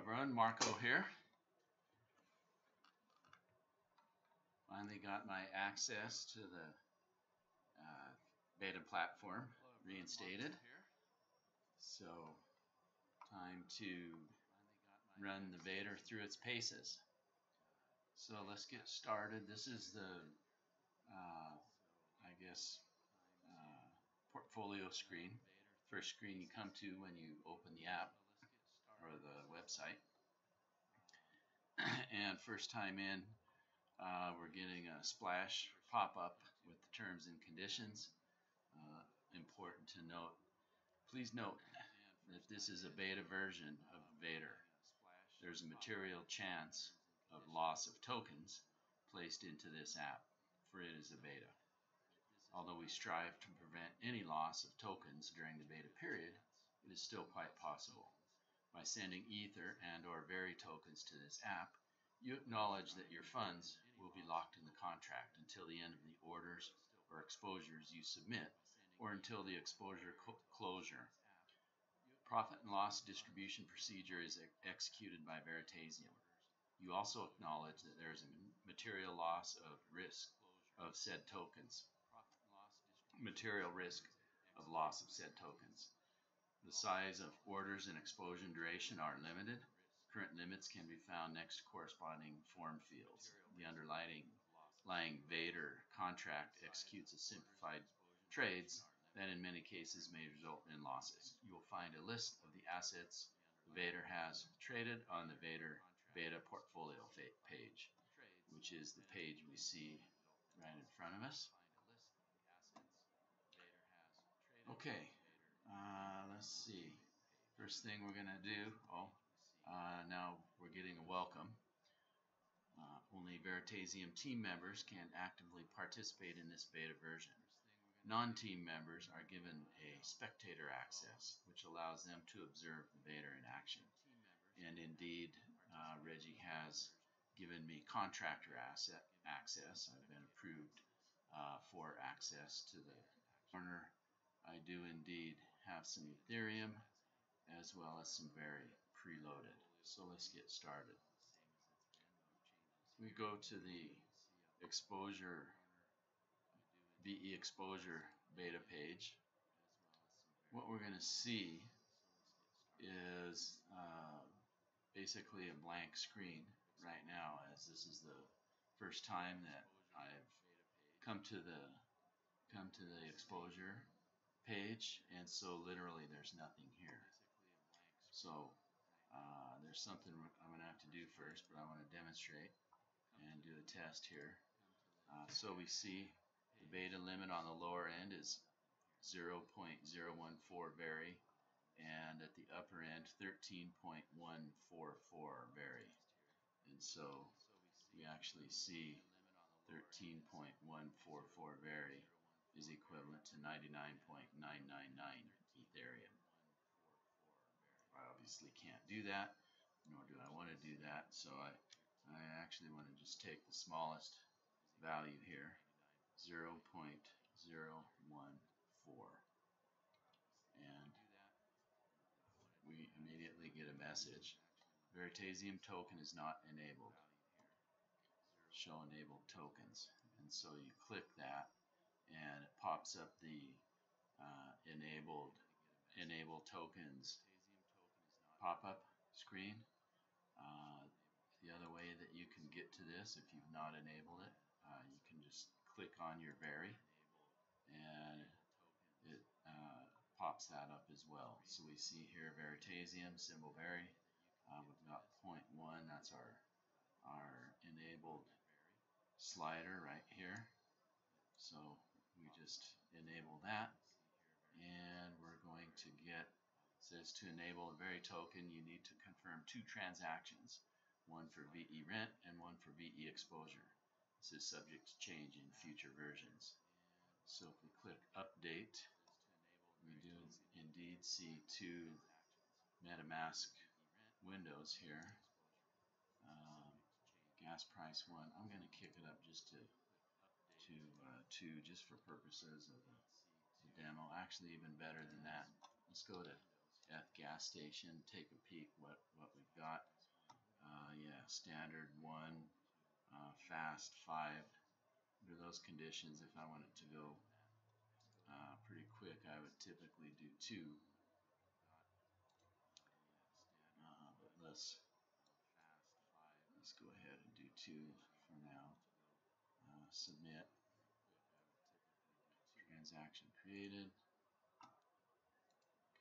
everyone, Marco here. Finally got my access to the beta platform reinstated. So time to run the VeADIR through its paces. So let's get started. This is the portfolio screen. First screen you come to when you open the app or the website. And first time in, we're getting a splash pop-up with the terms and conditions. Important to note, please note that this is a beta version of VeADIR. There's a material chance of loss of tokens placed into this app, for it is a beta. Although we strive to prevent any loss of tokens during the beta period, it is still quite possible. By sending Ether and/or Veri tokens to this app, you acknowledge that your funds will be locked in the contract until the end of the orders or exposures you submit, or until the exposure closure. Profit and loss distribution procedure is executed by Veritaseum. You also acknowledge that there is a material loss of risk of said tokens. Material risk of loss of said tokens. The size of orders and exposure duration are limited. Current limits can be found next to corresponding form fields. The underlying VeADIR contract executes a simplified trades that in many cases may result in losses. You will find a list of the assets VeADIR has traded on the VeADIR beta portfolio page, which is the page we see right in front of us. Okay, let's see. First thing we're going to do, now we're getting a welcome. Only Veritaseum team members can actively participate in this beta version. Non-team members are given a spectator access, which allows them to observe the VeADIR in action. And indeed, Reggie has given me contractor access. I've been approved for access to the corner. I do indeed have some Ethereum as well as some Veri preloaded. So let's get started. We go to the exposure, VE exposure beta page. What we're going to see is basically a blank screen right now, as this is the first time that I've come to the exposure page, and so literally there's nothing here. So there's something I'm going to have to do first, but I want to demonstrate and do a test here. So we see the beta limit on the lower end is 0.014 Veri, and at the upper end 13.144 Veri. And so we actually see 13.144 Veri is equivalent to 99.999 Ethereum. I obviously can't do that, nor do I want to do that, so I actually want to just take the smallest value here, 0.014, and we immediately get a message. Veritaseum token is not enabled. Show enabled tokens. And so you click that and it pops up the enable tokens pop-up screen. The other way that you can get to this, if you've not enabled it, you can just click on your Veri and it pops that up as well. So we see here Veritaseum symbol Veri. We've got 0.1, that's our enabled slider right here. So we just enable that, and we're going to get, it says to enable a Veri token you need to confirm 2 transactions, one for VE rent and one for VE exposure. This is subject to change in future versions. So if we click update, we do indeed see 2 MetaMask windows here. Gas price 1. I'm going to kick it up just to 2, just for purposes of the demo. Actually, even better than that. Let's go to gas station, take a peek what we've got. Yeah, standard 1, fast 5. Under those conditions, if I want it to go pretty quick, I would typically do 2. But let's go ahead and do 2 for now. Submit. Transaction created.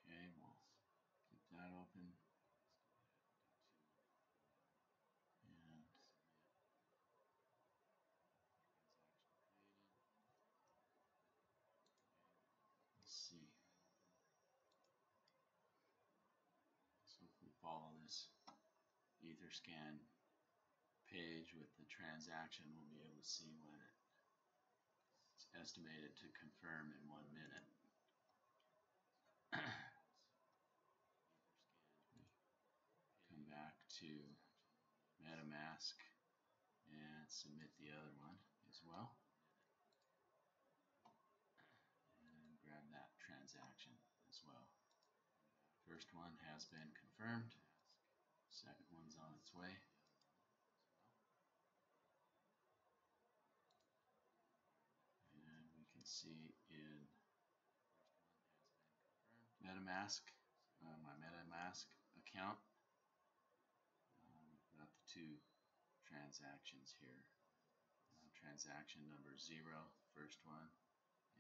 Okay, we'll keep that open. And let's see. So if we follow this Etherscan page with the transaction, we'll be able to see when it's estimated to confirm in 1 minute. Come back to MetaMask and submit the other one as well. And grab that transaction as well. First one has been confirmed. Second one's on its way. And we can see in MetaMask, my MetaMask account, we've got the 2 transactions here. Transaction number 0, first one,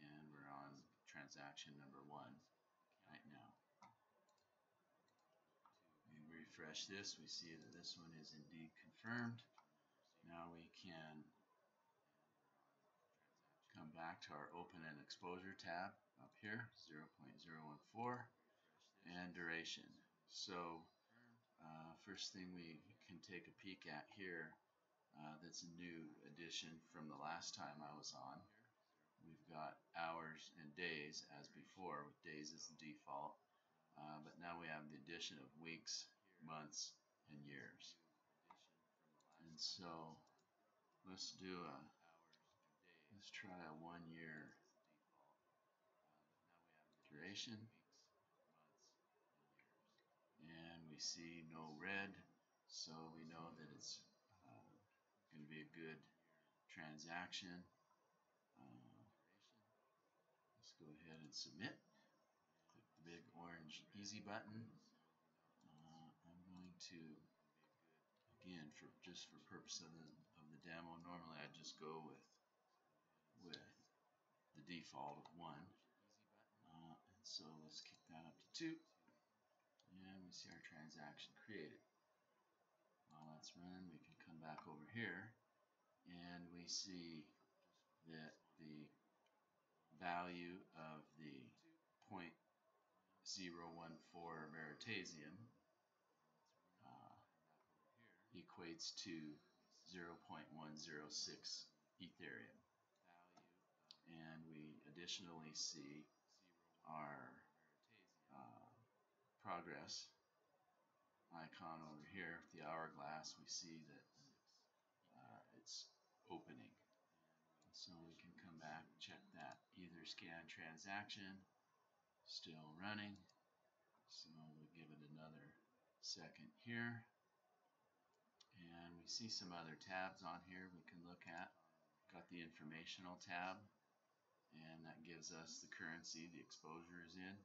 and we're on transaction number 1 right now. We refresh this, we see that this one is indeed confirmed. Now we can come back to our open and exposure tab up here, 0.014, and duration. So first thing we can take a peek at here, that's a new addition from the last time I was on. We've got hours and days as before, with days as the default, but now we have the addition of weeks, months, and years. And so let's try a 1 year duration, and we see no red, so we know that it's going to be a good transaction. Let's go ahead and submit. Click the big orange easy button. I'm going to, again, just for purpose of the demo, normally I'd just go with the default of 1. And so let's kick that up to 2. And we see our transaction created. While that's running, we can come back over here and we see that the value of the 0.014 Veritaseum equates to 0.106 Ethereum. And we additionally see our progress icon over here with the hourglass. We see that it's opening. So we can come back and check that Etherscan transaction, still running. So we'll give it another second here. And we see some other tabs on here we can look at. Got the informational tab, and that gives us the currency the exposure is in.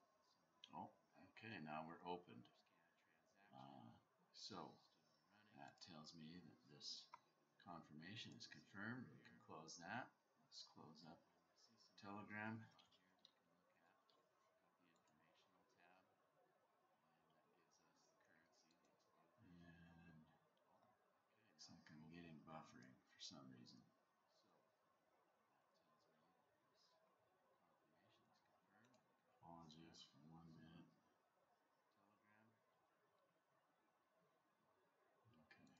Oh, okay, now we're opened. So that tells me that this confirmation is confirmed. We can close that. Let's close up Telegram. And looks like I'm getting buffering for some reason. Apologize for 1 minute. Okay.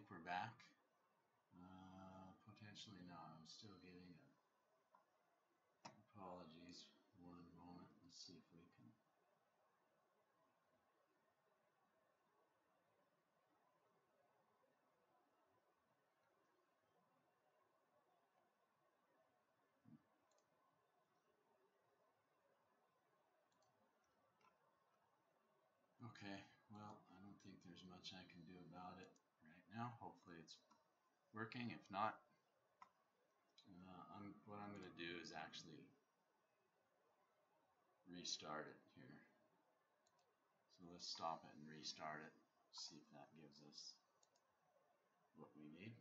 think we're back. Potentially not. I'm still getting apologies. One moment. Let's see if we can. Okay, well, I don't think there's much I can do about it right now. Hopefully it's working. If not, what I'm going to do is actually restart it here. So let's stop it and restart it. See if that gives us what we need.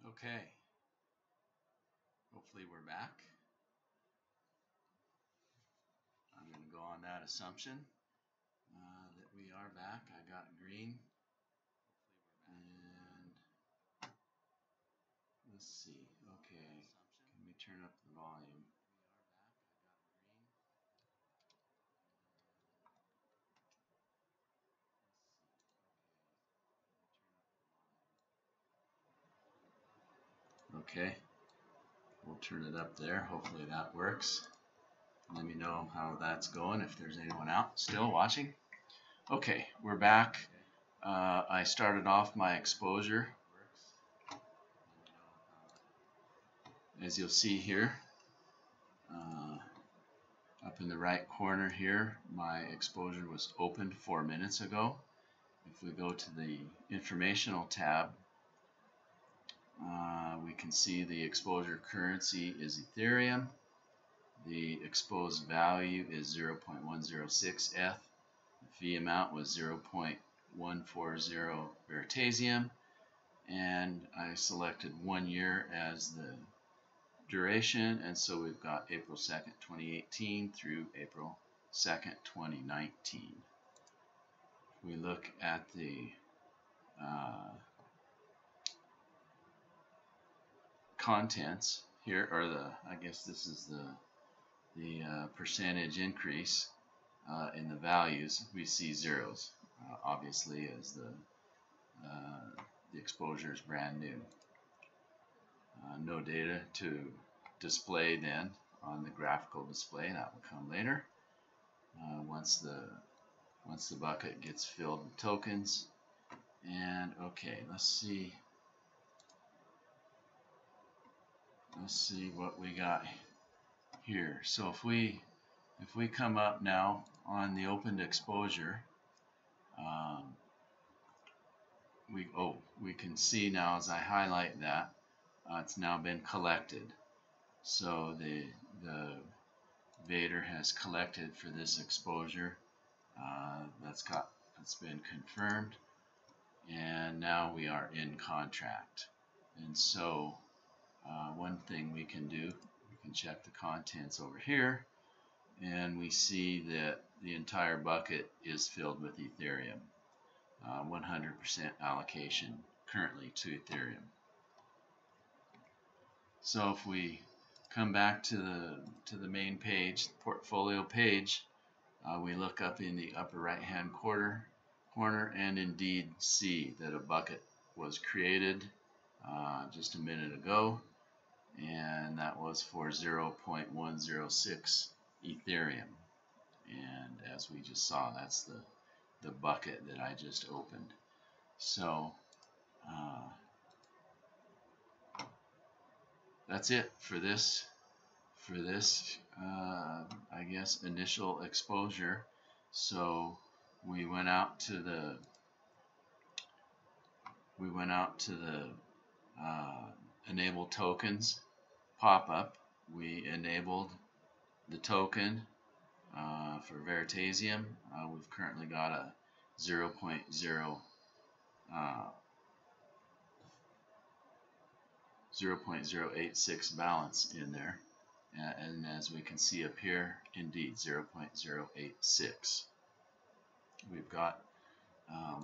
Okay, hopefully we're back. I'm going to go on that assumption that we are back. I got green. And let's see. Okay, can we turn up the volume? Okay, we'll turn it up there. Hopefully that works. Let me know how that's going if there's anyone out still watching. Okay, we're back. I started off my exposure. As you'll see here, up in the right corner here, my exposure was opened 4 minutes ago. If we go to the informational tab, we can see the exposure currency is Ethereum. The exposed value is 0.106 ETH. The fee amount was 0.140 Veritaseum. And I selected 1 year as the duration, and so we've got April 2nd, 2018 through April 2nd, 2019. We look at the contents here, or I guess this is the percentage increase in the values. We see zeros, obviously, as the exposure is brand new. No data to display then on the graphical display. That will come later. Once the bucket gets filled with tokens. And okay, let's see what we got here. So if we come up now on the opened exposure, we can see now as I highlight that it's now been collected. So the VeADIR has collected for this exposure. That's been confirmed, and now we are in contract. And so one thing we can do, we can check the contents over here, and we see that the entire bucket is filled with Ethereum. 100% allocation currently to Ethereum. So if we come back to the main page, the portfolio page, we look up in the upper right hand corner and indeed see that a bucket was created just a minute ago, and that was for 0.106 Ethereum. And as we just saw, that's the the bucket that I just opened. So that's it for this I guess initial exposure. So we went out to the enable tokens pop-up. We enabled the token for Veritaseum. We've currently got a 0.086 balance in there, and as we can see up here, indeed 0.086. We've got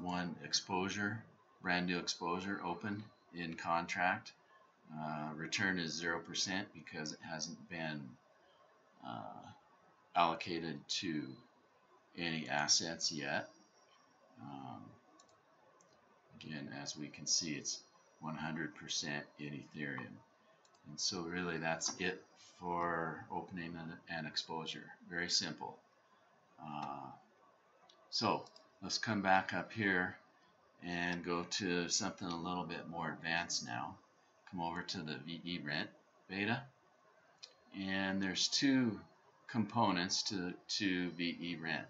one exposure, brand new exposure open in contract. Return is 0% because it hasn't been allocated to any assets yet. Again, as we can see, it's 100% in Ethereum. And so really that's it for opening an exposure. Very simple. So let's come back up here and go to something a little bit more advanced now. Come over to the VeRent beta. And there's two components to VeRent.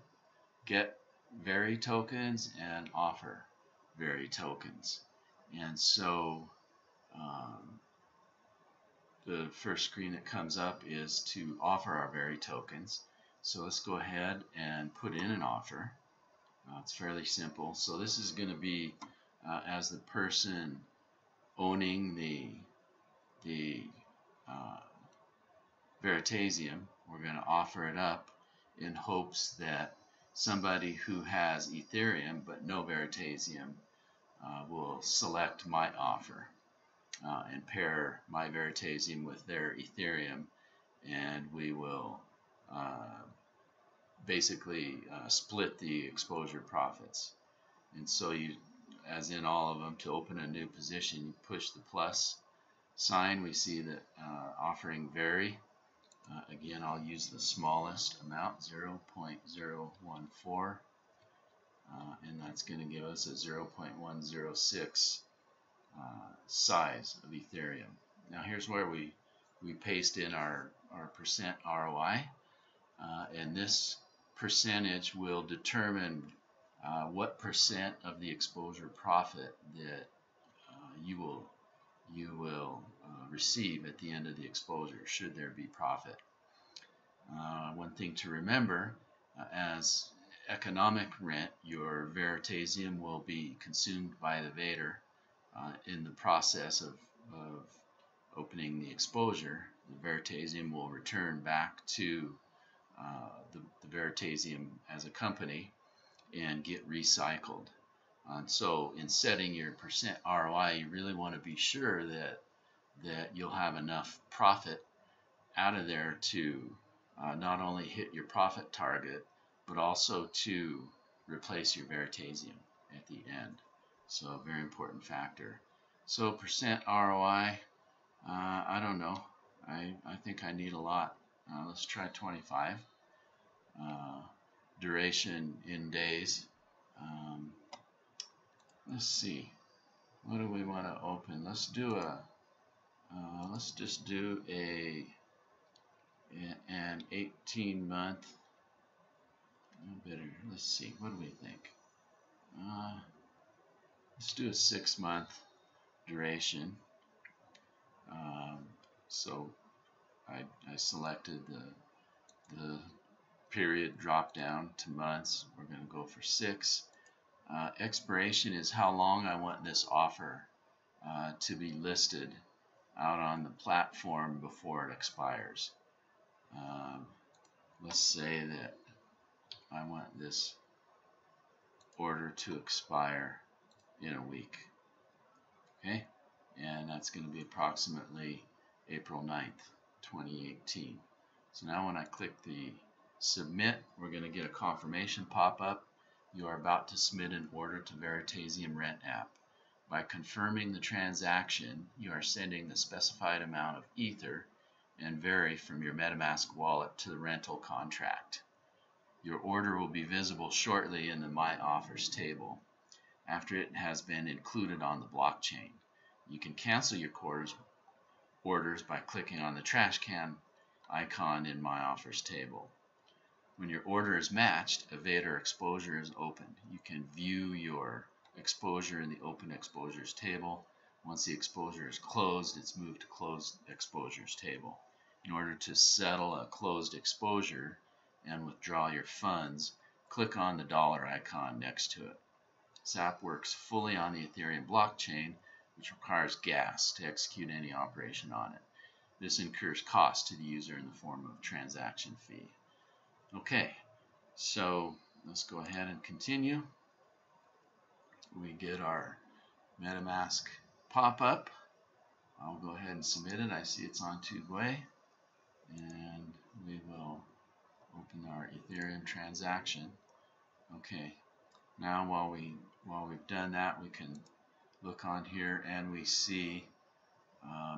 Get Veri tokens and offer Veri tokens. And so the first screen that comes up is to offer our Veri tokens. So let's go ahead and put in an offer. It's fairly simple. So this is going to be as the person owning the Veritaseum, we're going to offer it up in hopes that somebody who has Ethereum but no Veritaseum will select my offer and pair my Veritaseum with their Ethereum, and we will basically split the exposure profits. And so you, as in all of them, to open a new position, you push the plus sign. We see that offering Veri. Again, I'll use the smallest amount, 0.014, and that's going to give us a 0.106 size of Ethereum. Now here's where we paste in our percent ROI, and this percentage will determine what percent of the exposure profit that you will receive at the end of the exposure, should there be profit. One thing to remember, as economic rent, your Veritaseum will be consumed by the VeADIR in the process of opening the exposure. The Veritaseum will return back to the Veritaseum as a company and get recycled. So in setting your percent ROI, you really want to be sure that you'll have enough profit out of there to not only hit your profit target, but also to replace your Veritaseum at the end. So a very important factor. So percent ROI, I don't know. I think I need a lot. Let's try 25. Duration in days. Let's see. What do we want to open? Let's do let's just do an 18-month. Better. Let's see. What do we think? Let's do a 6-month duration. So I selected the period drop down to months. We're going to go for 6. Expiration is how long I want this offer to be listed out on the platform before it expires. Let's say that I want this order to expire in a week. Okay, and that's going to be approximately April 9th, 2018. So now when I click the submit, we're going to get a confirmation pop up. You are about to submit an order to Veritaseum Rent app. By confirming the transaction, you are sending the specified amount of Ether and Veri from your MetaMask wallet to the rental contract. Your order will be visible shortly in the My Offers table after it has been included on the blockchain. You can cancel your orders by clicking on the trash can icon in My Offers table. When your order is matched, a VeADIR exposure is opened. You can view your exposure in the Open Exposures table. Once the exposure is closed, it's moved to Closed Exposures table. In order to settle a closed exposure and withdraw your funds, click on the dollar icon next to it. SAP works fully on the Ethereum blockchain, which requires gas to execute any operation on it. This incurs cost to the user in the form of a transaction fee. Okay, so let's go ahead and continue. We get our MetaMask pop-up. I'll go ahead and submit it. I see it's on Tugway. And we will open our Ethereum transaction. Okay, now while we've done that, we can look on here and we see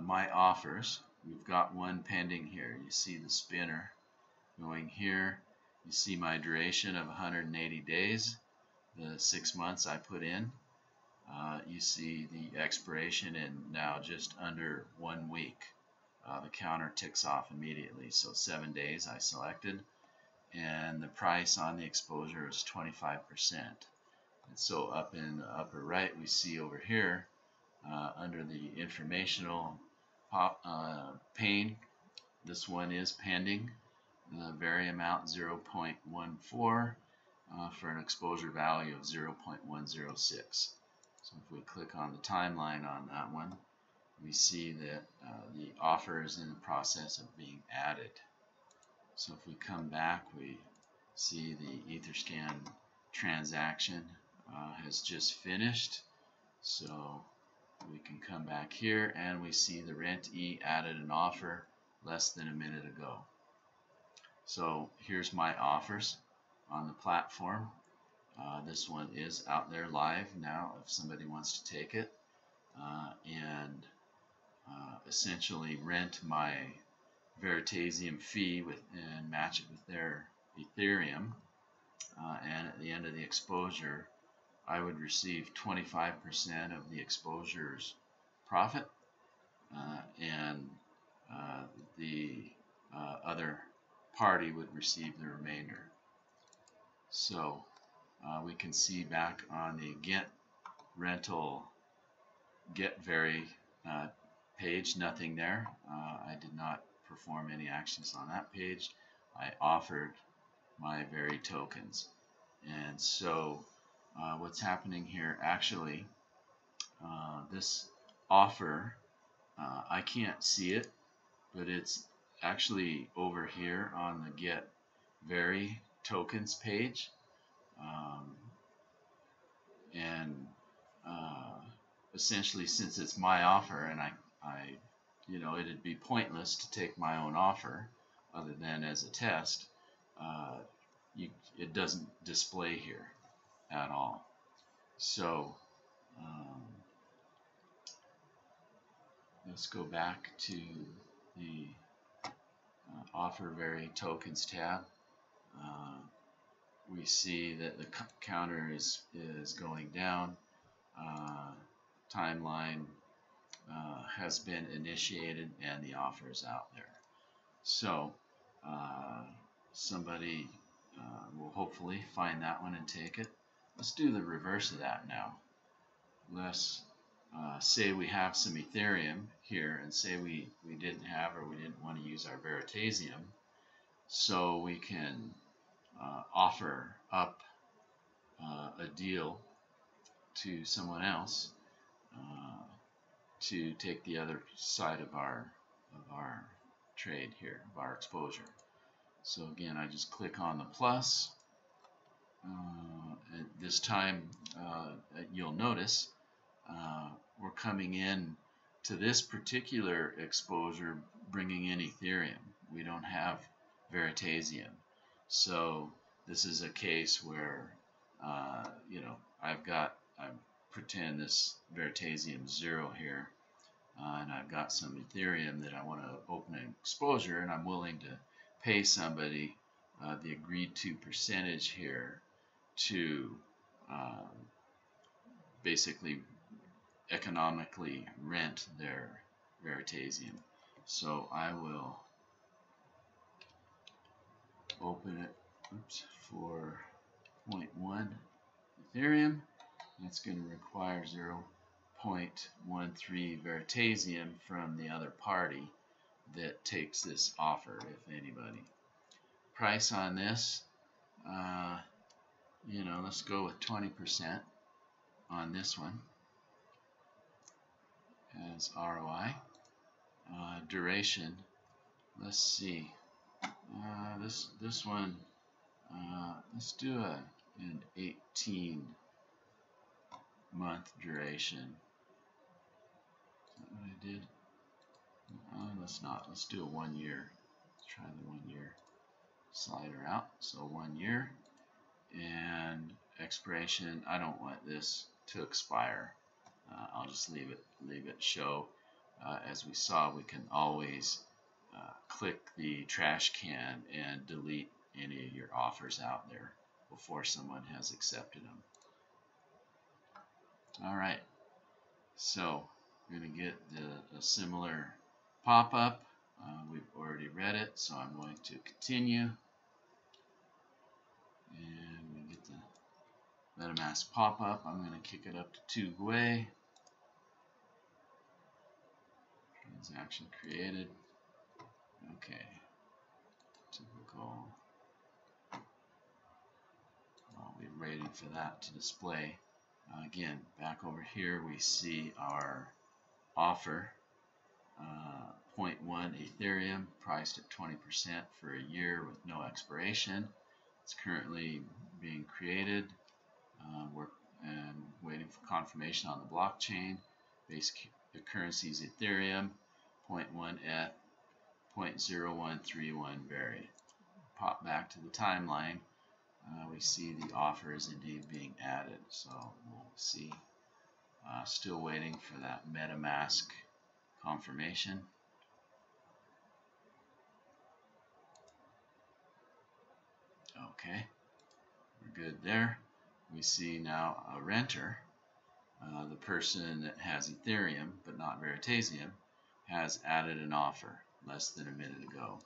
My Offers. We've got one pending here. You see the spinner going here. You see my duration of 180 days, the 6 months I put in. You see the expiration in now just under 1 week. The counter ticks off immediately, so 7 days I selected, and the price on the exposure is 25%. And so up in the upper right, we see over here under the informational pane, this one is pending. The vary amount 0.14 for an exposure value of 0.106. So if we click on the timeline on that one, we see that the offer is in the process of being added. So if we come back, we see the Etherscan transaction has just finished. So we can come back here and we see the Rentee added an offer less than a minute ago. So here's My Offers on the platform. This one is out there live now if somebody wants to take it and essentially rent my Veritaseum fee and match it with their Ethereum. And at the end of the exposure, I would receive 25% of the exposure's profit, and the other party would receive the remainder. So we can see back on the Get Rental Get Very page, nothing there. I did not perform any actions on that page. I offered my Very tokens. And so what's happening here, actually, this offer, I can't see it, but it's actually over here on the Get Very Tokens page. Essentially, since it's my offer, and it'd be pointless to take my own offer other than as a test, it doesn't display here at all. So let's go back to the Offer Very Tokens tab. We see that the counter is going down. Timeline has been initiated and the offer is out there. So somebody will hopefully find that one and take it. Let's do the reverse of that now. Let's say we have some Ethereum here and say we didn't have or we didn't want to use our Veritaseum. So we can offer up a deal to someone else to take the other side of our trade here, of our exposure. So again, I just click on the plus. At this time, you'll notice we're coming in to this particular exposure, bringing in Ethereum. We don't have Veritaseum. So this is a case where I pretend this Veritaseum 0 here, and I've got some Ethereum that I want to open an exposure, and I'm willing to pay somebody the agreed to percentage here to basically economically rent their Veritaseum. So I will open it for 0.1 Ethereum. That's going to require 0.13 Veritaseum from the other party that takes this offer, if anybody. Price on this, let's go with 20% on this one as ROI. Duration, let's see. This one, let's do an 18-month duration. Is that what I did? Let's not. Let's do a 1 year. Let's try the 1 year slider out. So 1 year, and expiration. I don't want this to expire. I'll just leave it show. As we saw, we can always click the trash can and delete any of your offers out there before someone has accepted them. Alright, so we're going to get a similar pop-up. We've already read it, so I'm going to continue. And we get the MetaMask pop-up. I'm going to kick it up to 2 GUI. Transaction created. Okay. Typical. While we're waiting for that to display. Again, back over here we see our offer. 0.1 Ethereum priced at 20% for a year with no expiration. It's currently being created. We're waiting for confirmation on the blockchain. Base currency is Ethereum. 0.1 ETH. 0.0131 Veri. Pop back to the timeline. We see the offer is indeed being added. So we'll see. Still waiting for that MetaMask confirmation. Okay, we're good there. We see now a renter, the person that has Ethereum but not Veritaseum, has added an offer less than a minute ago.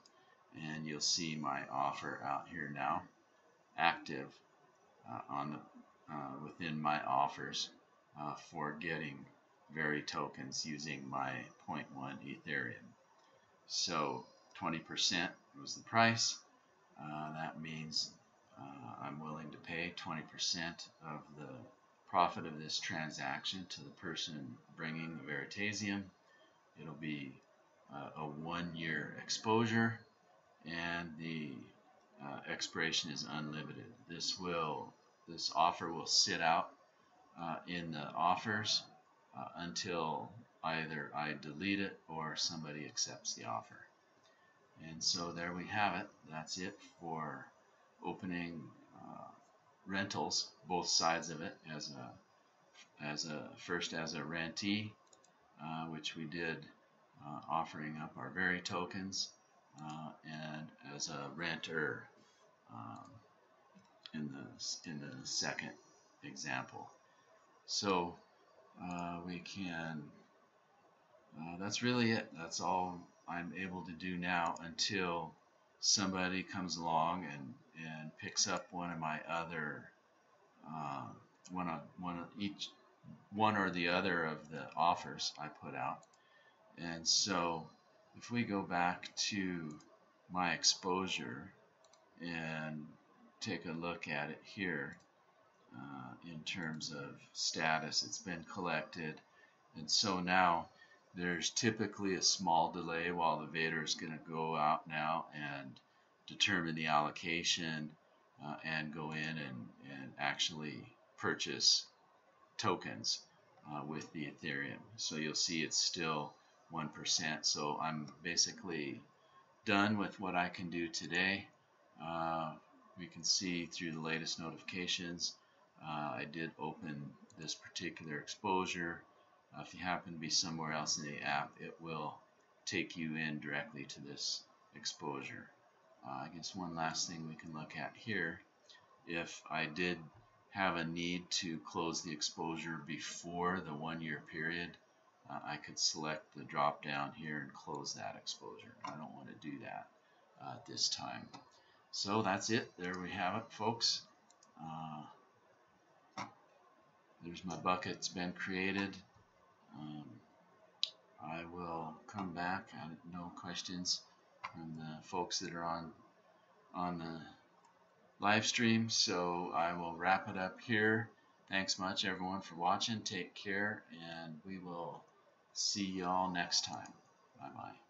And you'll see my offer out here now, active within my offers for getting Veri tokens using my 0.1 Ethereum. So 20% was the price. That means I'm willing to pay 20% of the profit of this transaction to the person bringing the Veritaseum. It'll be a 1 year exposure, and the expiration is unlimited. This offer will sit out in the offers until either I delete it or somebody accepts the offer. And so there we have it. That's it for opening rentals, both sides of it, first as a rentee, which we did offering up our Veri tokens, and as a renter in the second example. So we can. That's really it. That's all I'm able to do now until somebody comes along and picks up one of my other one or the other of the offers I put out. And so if we go back to my exposure and take a look at it here, in terms of status, it's been collected, and so now there's typically a small delay while the VeADIR is going to go out now and determine the allocation and go in and actually purchase tokens with the Ethereum. So you'll see it's still 1%. So I'm basically done with what I can do today. We can see through the latest notifications, I did open this particular exposure. If you happen to be somewhere else in the app, it will take you in directly to this exposure. I guess one last thing we can look at here, if I did have a need to close the exposure before the 1-year period, I could select the drop down here and close that exposure. I don't want to do that at this time. So that's it. There we have it, folks. There's my bucket. It's been created. I will come back. No questions from the folks that are on the live stream, so I will wrap it up here. Thanks much everyone for watching. Take care, and we will see y'all next time. Bye bye.